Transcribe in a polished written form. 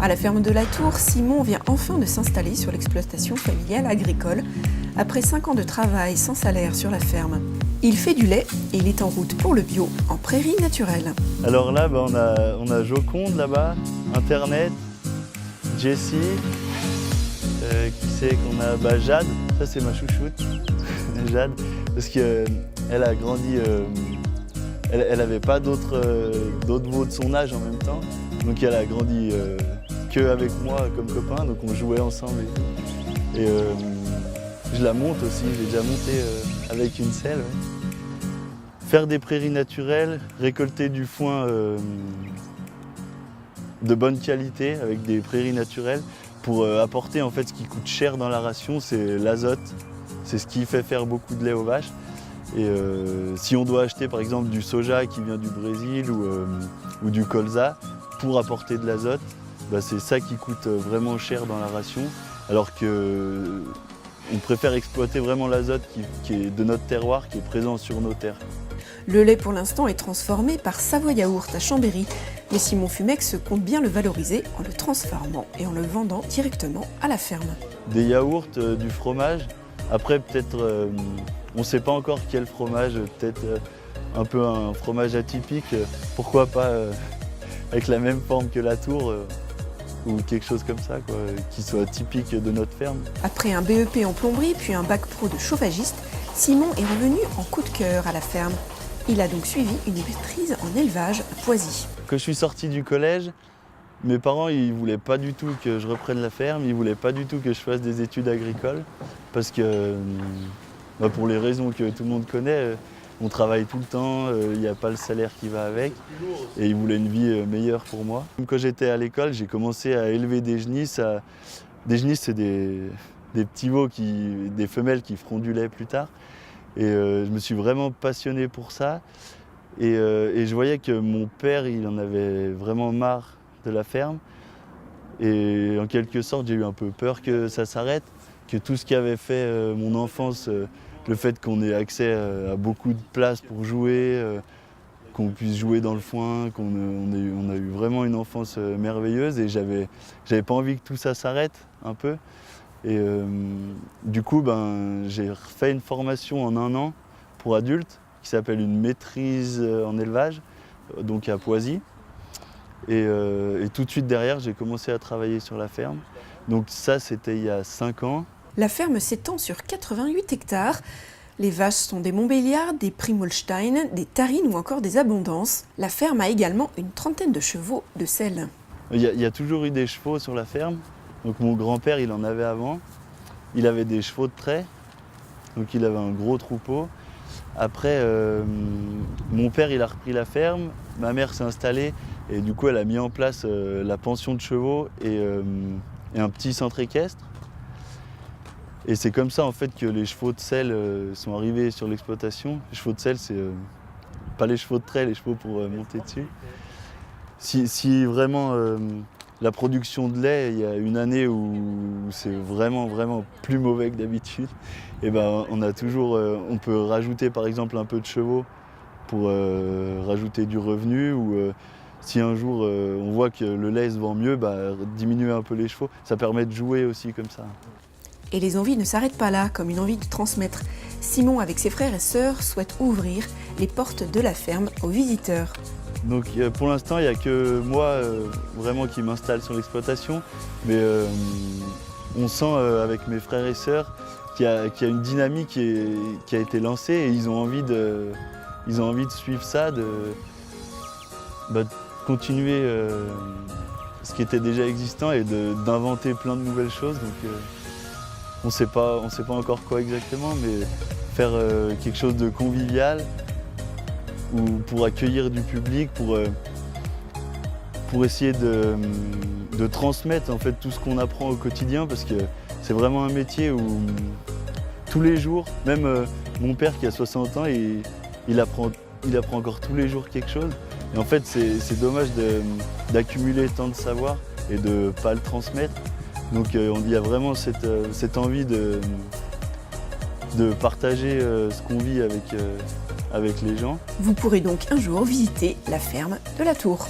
À la ferme de la Tour, Simon vient enfin de s'installer sur l'exploitation familiale agricole, après 5 ans de travail sans salaire sur la ferme. Il fait du lait et il est en route pour le bio, en prairie naturelle. Alors là, on a Joconde là-bas, Internet, Jessie, qui c'est qu'on a Jade, ça c'est ma chouchoute, Jade, parce qu'elle a grandi, elle n'avait pas d'autres veaux de son âge en même temps, donc elle a grandi qu'avec moi comme copain, donc on jouait ensemble et tout. Et je la monte aussi, j'ai déjà monté avec une selle. Ouais. Faire des prairies naturelles, récolter du foin de bonne qualité avec des prairies naturelles pour apporter en fait ce qui coûte cher dans la ration, c'est l'azote. C'est ce qui fait faire beaucoup de lait aux vaches. Et si on doit acheter par exemple du soja qui vient du Brésil ou du colza pour apporter de l'azote, bah, c'est ça qui coûte vraiment cher dans la ration. Alors que on préfère exploiter vraiment l'azote qui est de notre terroir, qui est présent sur nos terres. Le lait pour l'instant est transformé par Savoie Yaourt à Chambéry, mais Simon Fumex compte bien le valoriser en le transformant et en le vendant directement à la ferme. Des yaourts, du fromage, après peut-être, on ne sait pas encore quel fromage, peut-être un peu un fromage atypique, pourquoi pas avec la même forme que la tour, ou quelque chose comme ça, quoi, qui soit typique de notre ferme. Après un BEP en plomberie puis un bac pro de chauffagiste, Simon est revenu en coup de cœur à la ferme. Il a donc suivi une maîtrise en élevage à Poisy. Quand je suis sorti du collège, mes parents ils voulaient pas du tout que je reprenne la ferme, ils voulaient pas du tout que je fasse des études agricoles, parce que pour les raisons que tout le monde connaît, on travaille tout le temps, il n'y a pas le salaire qui va avec, et ils voulaient une vie meilleure pour moi. Quand j'étais à l'école, j'ai commencé à élever des genisses. Des genisses, c'est des petits veaux, des femelles qui feront du lait plus tard. Et je me suis vraiment passionné pour ça. Et je voyais que mon père, il en avait vraiment marre de la ferme. Et en quelque sorte, j'ai eu un peu peur que ça s'arrête, que tout ce qui avait fait mon enfance, le fait qu'on ait accès à beaucoup de places pour jouer, qu'on puisse jouer dans le foin, on a eu vraiment une enfance merveilleuse et j'avais pas envie que tout ça s'arrête un peu. Et du coup, j'ai refait une formation en 1 an pour adultes qui s'appelle une maîtrise en élevage, donc à Poisy. Et tout de suite derrière, j'ai commencé à travailler sur la ferme. Donc ça, c'était il y a 5 ans. La ferme s'étend sur 88 hectares. Les vaches sont des Montbéliard, des Primolstein, des Tarines ou encore des Abondances. La ferme a également une trentaine de chevaux de selle. Il y a toujours eu des chevaux sur la ferme. Donc mon grand-père, il en avait avant. Il avait des chevaux de trait, donc il avait un gros troupeau. Après, mon père, il a repris la ferme. Ma mère s'est installée et du coup, elle a mis en place la pension de chevaux et un petit centre équestre. Et c'est comme ça en fait que les chevaux de selle sont arrivés sur l'exploitation. Les chevaux de selle, c'est pas les chevaux de trait, les chevaux pour monter dessus. Si vraiment la production de lait, il y a une année où c'est vraiment plus mauvais que d'habitude, et on peut rajouter par exemple un peu de chevaux pour rajouter du revenu, ou si un jour on voit que le lait se vend mieux, diminuer un peu les chevaux. Ça permet de jouer aussi comme ça. Et les envies ne s'arrêtent pas là, comme une envie de transmettre. Simon, avec ses frères et sœurs, souhaite ouvrir les portes de la ferme aux visiteurs. Donc pour l'instant, il n'y a que moi vraiment qui m'installe sur l'exploitation, mais on sent avec mes frères et sœurs qu'il y a une dynamique qui a été lancée et ils ont envie de suivre ça, de continuer ce qui était déjà existant et d'inventer plein de nouvelles choses. Donc on sait pas encore quoi exactement, mais faire quelque chose de convivial, ou pour accueillir du public, pour essayer de transmettre en fait tout ce qu'on apprend au quotidien, parce que c'est vraiment un métier où tous les jours, même mon père qui a 60 ans, il apprend encore tous les jours quelque chose. Et en fait, c'est dommage d'accumuler tant de savoir et de ne pas le transmettre. Donc il y a vraiment cette envie de partager ce qu'on vit avec les gens. Vous pourrez donc un jour visiter la ferme de la Tour.